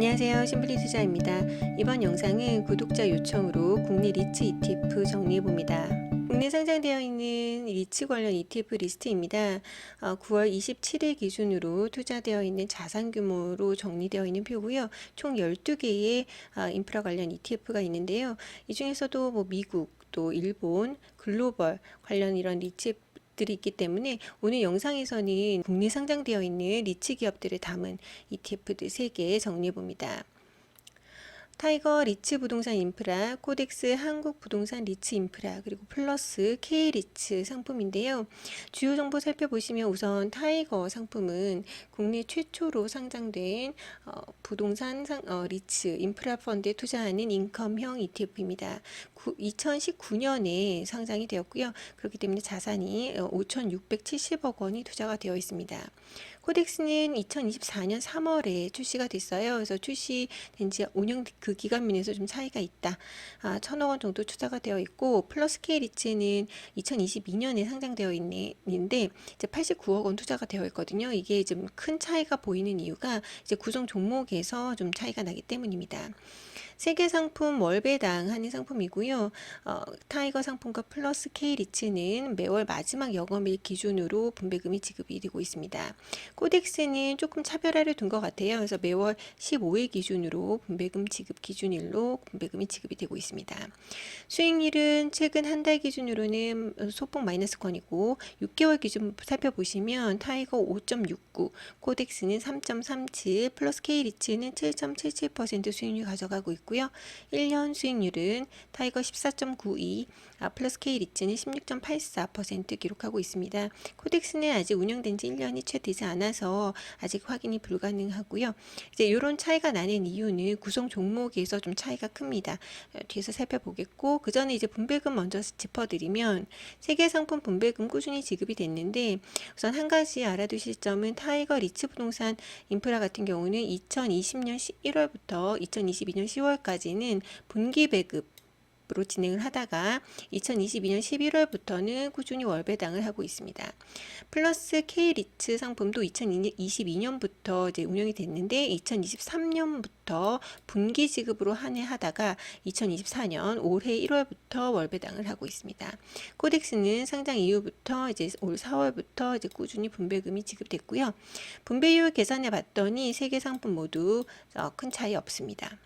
안녕하세요. 심플리 투자입니다. 이번 영상은 구독자 요청으로 국내 리츠 ETF 정리해봅니다. 국내 상장되어 있는 리츠 관련 ETF 리스트입니다. 9월 27일 기준으로 투자되어 있는 자산 규모로 정리되어 있는 표고요. 총 12개의 인프라 관련 ETF가 있는데요. 이 중에서도 미국, 또 일본, 글로벌 관련 이런 리츠 들이 있기 때문에 오늘 영상에서는 국내 상장되어 있는 리츠 기업들을 담은 ETF들 3개 정리해 봅니다. 타이거 리츠 부동산 인프라, 코덱스 한국 부동산 리츠 인프라, 그리고 플러스 K 리츠 상품인데요. 주요 정보 살펴보시면 우선 타이거 상품은 국내 최초로 상장된 부동산 리츠 인프라 펀드에 투자하는 인컴형 ETF입니다. 2019년에 상장이 되었고요. 그렇기 때문에 자산이 5,670억 원이 투자가 되어 있습니다. 코덱스는 2024년 3월에 출시가 됐어요. 그래서 출시된 지 운영 그 기간 면에서 좀 차이가 있다. 1,000억 원 정도 투자가 되어 있고, 플러스 K 리츠는 2022년에 상장되어 있는데 이제 89억 원 투자가 되어 있거든요. 이게 좀 큰 차이가 보이는 이유가 이제 구성 종목에서 좀 차이가 나기 때문입니다. 세계 상품 월배당 하는 상품이고요. 타이거 상품과 플러스 K 리츠는 매월 마지막 영업일 기준으로 분배금이 지급이 되고 있습니다. 코덱스는 조금 차별화를 둔 것 같아요. 그래서 매월 15일 기준으로 분배금 지급 기준일로 분배금이 지급이 되고 있습니다. 수익률은 최근 한 달 기준으로는 소폭 마이너스권이고 6개월 기준 살펴보시면 타이거 5.69, 코덱스는 3.37, 플러스 K 리츠는 7.77% 수익률 가져가고 있고요. 1년 수익률은 타이거 14.92, 플러스 K 리츠는 16.84% 기록하고 있습니다. 코덱스는 아직 운영된 지 1년이 채 되지 않아서 아직 확인이 불가능하고요. 이제 이런 차이가 나는 이유는 구성 종목에서 좀 차이가 큽니다. 뒤에서 살펴보겠고, 그 전에 이제 분배금 먼저 짚어드리면 세계 상품 분배금 꾸준히 지급이 됐는데, 우선 한 가지 알아두실 점은 타이거 리츠 부동산 인프라 같은 경우는 2020년 11월부터 2022년 10월까지는 분기 배급 으로 진행을 하다가 2022년 11월부터는 꾸준히 월배당을 하고 있습니다. 플러스 K 리츠 상품도 2022년부터 이제 운영이 됐는데 2023년부터 분기 지급으로 한 해 하다가 2024년 올해 1월부터 월배당을 하고 있습니다. 코덱스는 상장 이후부터 이제 올 4월부터 이제 꾸준히 분배금이 지급됐고요. 분배율 계산해 봤더니 세 개 상품 모두 큰 차이 없습니다.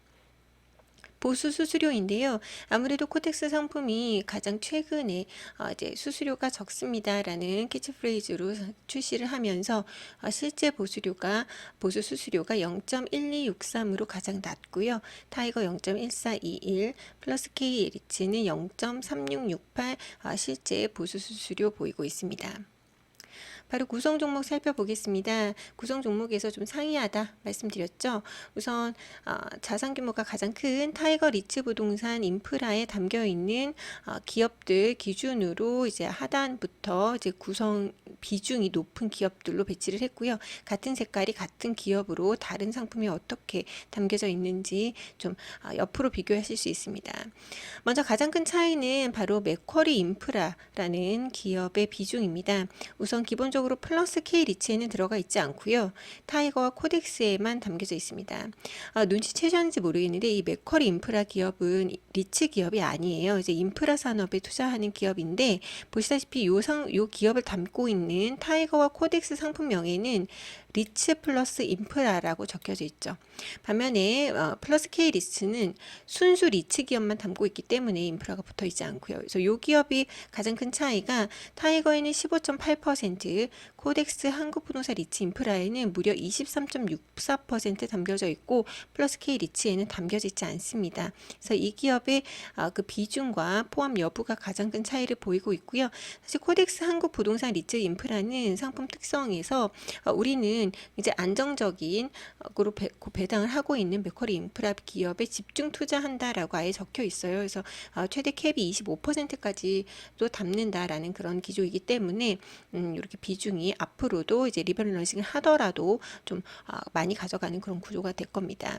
보수 수수료인데요. 아무래도 코덱스 상품이 가장 최근에 이제 수수료가 적습니다라는 캐치프레이즈로 출시를 하면서 실제 보수 수수료가 0.1263으로 가장 낮고요. 타이거 0.1421, 플러스 K 리츠는 0.3668 실제 보수 수수료 보이고 있습니다. 바로 구성 종목 살펴보겠습니다. 구성 종목에서 좀 상이하다 말씀드렸죠. 우선 자산 규모가 가장 큰 타이거 리츠 부동산 인프라에 담겨 있는 기업들 기준으로 이제 하단부터 이제 구성 비중이 높은 기업들로 배치를 했고요. 같은 색깔이 같은 기업으로 다른 상품이 어떻게 담겨져 있는지 좀 옆으로 비교하실 수 있습니다. 먼저 가장 큰 차이는 바로 맥쿼리 인프라라는 기업의 비중입니다. 우선 기본적으로 플러스 K 리츠에는 들어가 있지 않고요. 타이거와 코덱스에만 담겨져 있습니다. 눈치채셨는지 모르겠는데 이 맥쿼리 인프라 기업은 리츠 기업이 아니에요. 이제 인프라 산업에 투자하는 기업인데 보시다시피 요 기업을 담고 있는 타이거와 코덱스 상품명에는 리츠 플러스 인프라라고 적혀져 있죠. 반면에 플러스 K 리츠는 순수 리츠 기업만 담고 있기 때문에 인프라가 붙어 있지 않고요. 그래서 이 기업이 가장 큰 차이가 타이거에는 15.8%, 코덱스 한국부동산 리츠 인프라에는 무려 23.64% 담겨져 있고 플러스 K 리츠에는 담겨져 있지 않습니다. 그래서 이 기업의 그 비중과 포함 여부가 가장 큰 차이를 보이고 있고요. 사실 코덱스 한국부동산 리츠 인프라는 상품 특성에서 우리는 이제 안정적인 으로 배당을 하고 있는 맥쿼리 인프라 기업에 집중 투자한다라고 아예 적혀 있어요. 그래서 최대 캡이 25%까지도 담는다라는 그런 기조이기 때문에 이렇게 비중이 앞으로도 이제 리밸런싱을 하더라도 좀 많이 가져가는 그런 구조가 될 겁니다.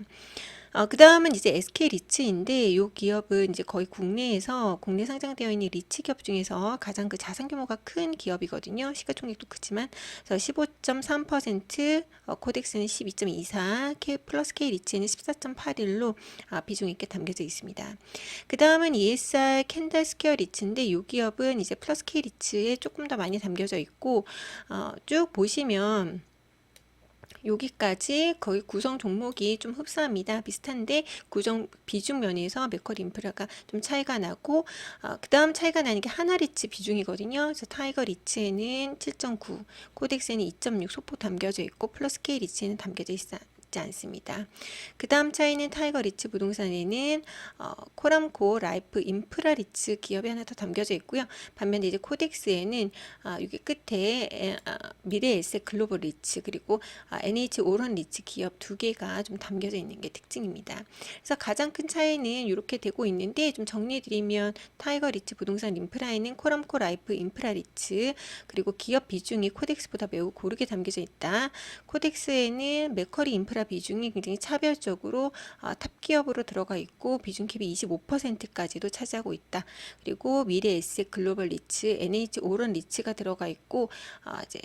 그다음은 이제 SK 리츠인데 이 기업은 이제 거의 국내에서 국내 상장되어 있는 리츠 기업 중에서 가장 그 자산 규모가 큰 기업이거든요. 시가총액도 크지만 그래서 15.3%, 코덱스는 12.24, K 플러스 K 리츠는 14.81로 비중 있게 담겨져 있습니다. 그다음은 ESR 캔달 스퀘어 리츠인데 이 기업은 이제 플러스 K 리츠에 조금 더 많이 담겨져 있고 쭉 보시면 여기까지 거의 구성 종목이 좀 흡사합니다. 비슷한데 구성 비중 면에서 맥쿼리 인프라가 좀 차이가 나고 그 다음 차이가 나는 게 하나리츠 비중이거든요. 그래서 타이거 리츠에는 7.9, 코덱스에는 2.6 소폭 담겨져 있고 플러스 K 리츠에는 담겨져 있지 않습니다. 그 다음 차이는 타이거 리츠 부동산에는 코람코 라이프 인프라 리츠 기업이 하나 더 담겨져 있고요. 반면에 이제 코덱스에는 여기 끝에 미래 에셋 글로벌 리츠 그리고 NH 오런 리츠 기업 두 개가 좀 담겨져 있는 게 특징입니다. 그래서 가장 큰 차이는 이렇게 되고 있는데 좀 정리해드리면 타이거 리츠 부동산 인프라에는 코람코 라이프 인프라 리츠 그리고 기업 비중이 코덱스보다 매우 고르게 담겨져 있다. 코덱스에는 맥쿼리 인프라 비중이 굉장히 차별적으로 탑 기업으로 들어가 있고 비중 캡이 25%까지도 차지하고 있다. 그리고 미래 에셋 글로벌 리츠, NH 오런 리츠가 들어가 있고 이제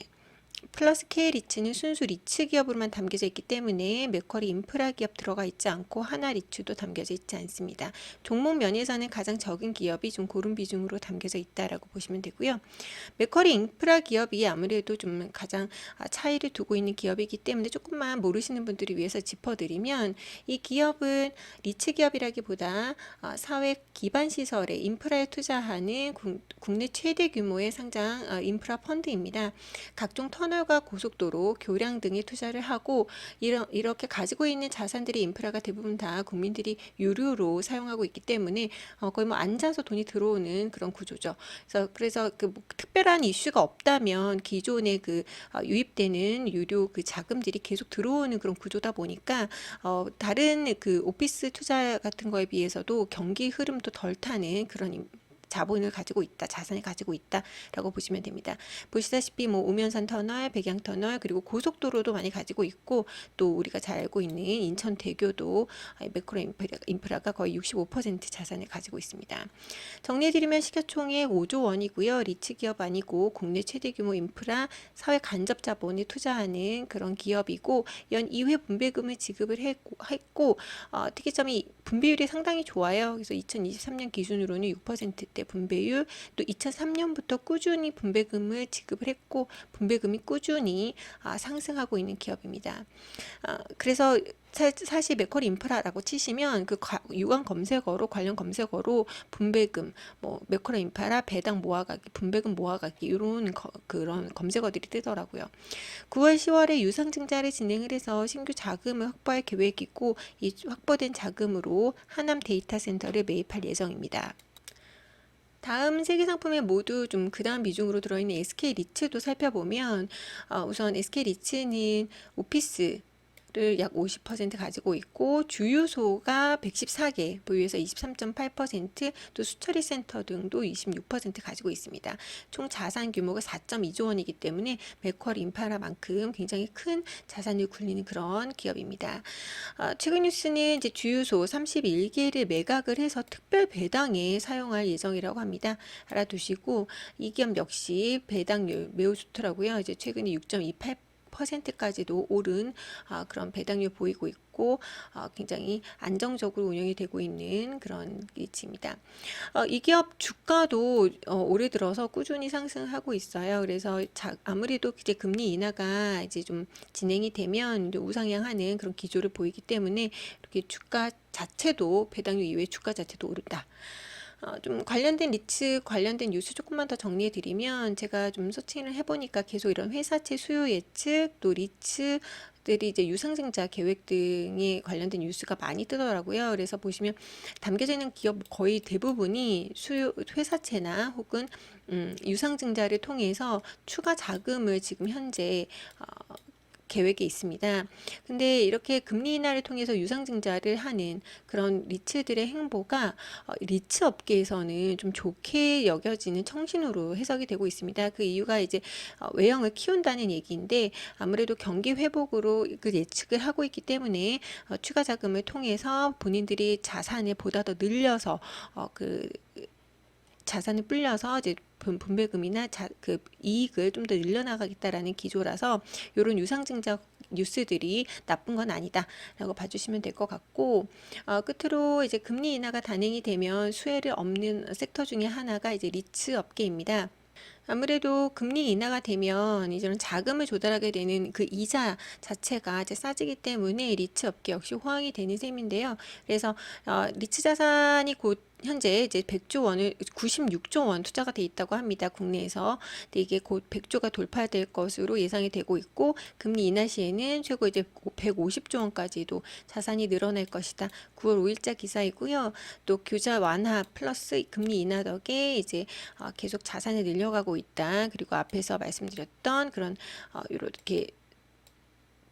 플러스 K 리츠는 순수 리츠 기업으로만 담겨져 있기 때문에 맥쿼리 인프라 기업 들어가 있지 않고 하나 리츠도 담겨져 있지 않습니다. 종목 면에서는 가장 적은 기업이 좀 고른 비중으로 담겨져 있다라고 보시면 되고요. 맥쿼리 인프라 기업이 아무래도 좀 가장 차이를 두고 있는 기업이기 때문에 조금만 모르시는 분들을 위해서 짚어드리면 이 기업은 리츠 기업이라기보다 사회 기반 시설에 인프라에 투자하는 국내 최대 규모의 상장 인프라 펀드입니다. 각종 터널과 고속도로, 교량 등에 투자를 하고 이렇게 가지고 있는 자산들이 인프라가 대부분 다 국민들이 유료로 사용하고 있기 때문에 거의 뭐 앉아서 돈이 들어오는 그런 구조죠. 그래서 그 특별한 이슈가 없다면 기존에 그 유입되는 유료 그 자금들이 계속 들어오는 그런 구조다 보니까 다른 그 오피스 투자 같은 거에 비해서도 경기 흐름도 덜 타는 그런 자본을 가지고 있다, 자산을 가지고 있다라고 보시면 됩니다. 보시다시피 뭐 우면산 터널, 백양 터널 그리고 고속도로도 많이 가지고 있고 또 우리가 잘 알고 있는 인천대교도 매크로 인프라가 거의 65% 자산을 가지고 있습니다. 정리해드리면 시가총액 5조 원이고요. 리츠 기업 아니고 국내 최대 규모 인프라 사회 간접 자본에 투자하는 그런 기업이고 연 2회 분배금을 지급을 했고 특이점이 분배율이 상당히 좋아요. 그래서 2023년 기준으로는 6%대 분배율, 또 2003년부터 꾸준히 분배금을 지급을 했고 분배금이 꾸준히 상승하고 있는 기업입니다. 그래서 사실 맥쿼리 인프라라고 치시면 그 유관 검색어로 관련 검색어로 분배금, 뭐 맥쿼리 인프라 배당 모아가기, 분배금 모아가기 이런 그런 검색어들이 뜨더라고요. 9월, 10월에 유상증자를 진행을 해서 신규 자금을 확보할 계획이고 이 확보된 자금으로 하남 데이터 센터를 매입할 예정입니다. 다음 세 개 상품에 모두 좀 그 다음 비중으로 들어있는 SK 리츠도 살펴보면 우선 SK 리츠는 오피스 를 약 50% 가지고 있고 주유소가 114개 보유해서 23.8%, 또 수처리 센터 등도 26% 가지고 있습니다. 총 자산 규모가 4.2조 원이기 때문에 맥쿼리 인프라만큼 굉장히 큰 자산을 굴리는 그런 기업입니다. 최근 뉴스는 이제 주유소 31개를 매각을 해서 특별 배당에 사용할 예정이라고 합니다. 알아두시고 이 기업 역시 배당률 매우 좋더라고요. 이제 최근에 6.28%까지도 오른 그런 배당률 보이고 있고 굉장히 안정적으로 운영이 되고 있는 그런 위치입니다. 이 기업 주가도 올해 들어서 꾸준히 상승하고 있어요. 그래서 아무래도 이제 금리 인하가 이제 좀 진행이 되면 이제 우상향하는 그런 기조를 보이기 때문에 이렇게 주가 자체도 배당률 이외에 주가 자체도 오른다. 좀 관련된 리츠 관련된 뉴스 조금만 더 정리해 드리면 제가 좀 서칭을 해보니까 계속 이런 회사채 수요 예측 또 리츠들이 이제 유상증자 계획 등에 관련된 뉴스가 많이 뜨더라고요. 그래서 보시면 담겨져 있는 기업 거의 대부분이 회사채나 혹은 유상증자를 통해서 추가 자금을 지금 현재 계획에 있습니다. 근데 이렇게 금리 인하를 통해서 유상증자를 하는 그런 리츠들의 행보가 리츠 업계에서는 좀 좋게 여겨지는 청신호로 해석이 되고 있습니다. 그 이유가 이제 외형을 키운다는 얘기인데 아무래도 경기 회복으로 그 예측을 하고 있기 때문에 추가 자금을 통해서 본인들이 자산을 보다 더 늘려서 그 자산을 불려서 이제 분배금이나 그 이익을 좀 더 늘려나가겠다라는 기조라서 이런 유상증자 뉴스들이 나쁜 건 아니다라고 봐주시면 될 것 같고, 끝으로 이제 금리 인하가 단행이 되면 수혜를 얻는 섹터 중에 하나가 이제 리츠 업계입니다. 아무래도 금리 인하가 되면 이제는 자금을 조달하게 되는 그 이자 자체가 이제 싸지기 때문에 리츠 업계 역시 호황이 되는 셈인데요. 그래서 리츠 자산이 곧 현재 이제 100조 원을 96조 원 투자가 돼 있다고 합니다. 국내에서. 근데 이게 곧 100조가 돌파될 것으로 예상이 되고 있고 금리 인하 시에는 최고 이제 150조 원까지도 자산이 늘어날 것이다. 9월 5일자 기사이고요. 또 규제 완화 플러스 금리 인하 덕에 이제 계속 자산을 늘려가고 있다. 그리고 앞에서 말씀드렸던 그런 이렇게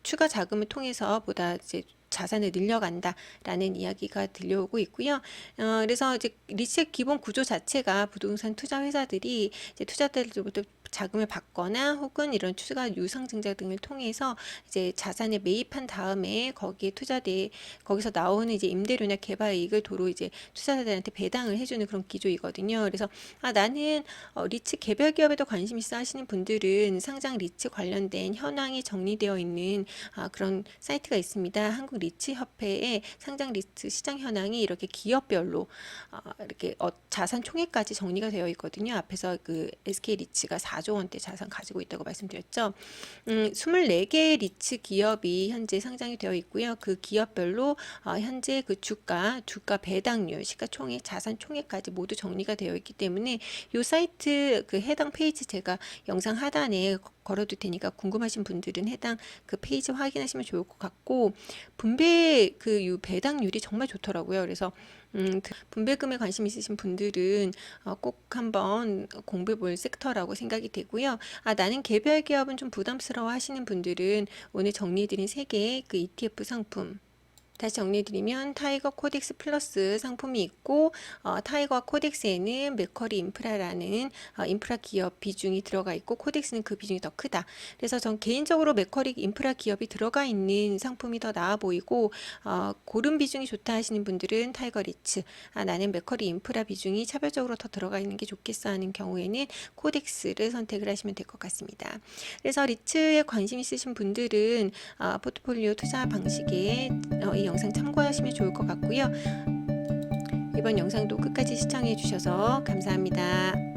추가 자금을 통해서 보다 이제 자산을 늘려간다라는 이야기가 들려오고 있고요. 그래서 이제 리츠의 기본 구조 자체가 부동산 투자 회사들이 이제 투자자들로부터 자금을 받거나 혹은 이런 추가 유상증자 등을 통해서 이제 자산에 매입한 다음에 거기서 나오는 이제 임대료나 개발 이익을 도로 이제 투자자들한테 배당을 해주는 그런 기조이거든요. 그래서 나는 리츠 개별 기업에도 관심 있어 하시는 분들은 상장 리츠 관련된 현황이 정리되어 있는 그런 사이트가 있습니다. 한국 리츠 협회의 상장 리츠 시장 현황이 이렇게 기업별로 이렇게 자산 총액까지 정리가 되어 있거든요. 앞에서 그 SK 리츠가 4조 원대 자산 가지고 있다고 말씀드렸죠. 24개 리츠 기업이 현재 상장이 되어 있고요. 그 기업별로 현재 그 주가 배당률, 시가총액, 자산 총액까지 모두 정리가 되어 있기 때문에 이 사이트 그 해당 페이지 제가 영상 하단에 걸어둘 테니까 궁금하신 분들은 해당 그 페이지 확인하시면 좋을 것 같고, 분배 그 배당률이 정말 좋더라고요. 그래서 분배금에 관심 있으신 분들은 꼭 한번 공부해 볼 섹터라고 생각이 되고요. 나는 개별 기업은 좀 부담스러워 하시는 분들은 오늘 정리해드린 3개의 그 ETF 상품, 다시 정리해드리면 타이거 코덱스 플러스 상품이 있고 타이거와 코덱스에는 맥쿼리 인프라라는 인프라 기업 비중이 들어가 있고 코덱스는 그 비중이 더 크다. 그래서 전 개인적으로 맥쿼리 인프라 기업이 들어가 있는 상품이 더 나아 보이고 고른 비중이 좋다 하시는 분들은 타이거 리츠, 나는 맥쿼리 인프라 비중이 차별적으로 더 들어가 있는 게 좋겠어 하는 경우에는 코덱스를 선택을 하시면 될 것 같습니다. 그래서 리츠에 관심 있으신 분들은 포트폴리오 투자 방식에 이 영상 참고하시면 좋을 것 같고요. 이번 영상도 끝까지 시청해 주셔서 감사합니다.